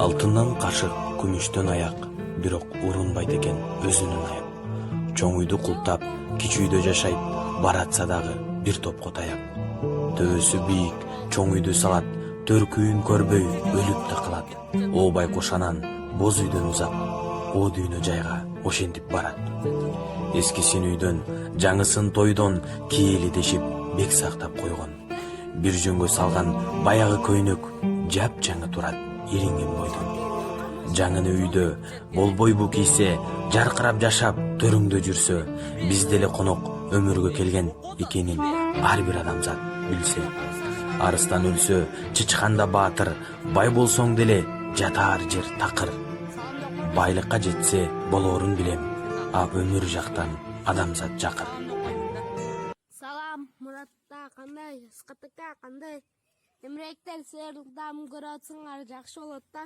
Алтындан кашык, күмүштөн аяк, бирок урунбайт экен өзүнүн аяк. Чоң үйдү култап, кичи үйдө жашайт, баратса дагы бир топко таяк. Төбөсү бийик, чоң үйдү салат, төркүйүн көрбөй өлүп да калат. Ообай кошанан боз үйдөн узап, о дүйнө жайга ошентип барат. Эскисин үйдөн, жаңысын тойдон киели дешип бек сактап койгон. Бир жөнгө салган баягы көйнөк жапжаңы турат иринген бойдон. Жаңыны үйдө болбойбу кийсе, жаркырап жашап төрүңдө жүрсө, биз деле конок өмүргө келген экенин ар бир адамзат билсе. Арыстан өлсө, чычканда баатыр, бай болсоң деле жатаар жер такыр. Байлыкка жетсе болоорун билем, а өмүр жактан адамзат жакыр. Салам, Муратта кандай, Ысқатыка кандай? Эмеректер сыйырдам көрөтсүңөр, жакшы болот да.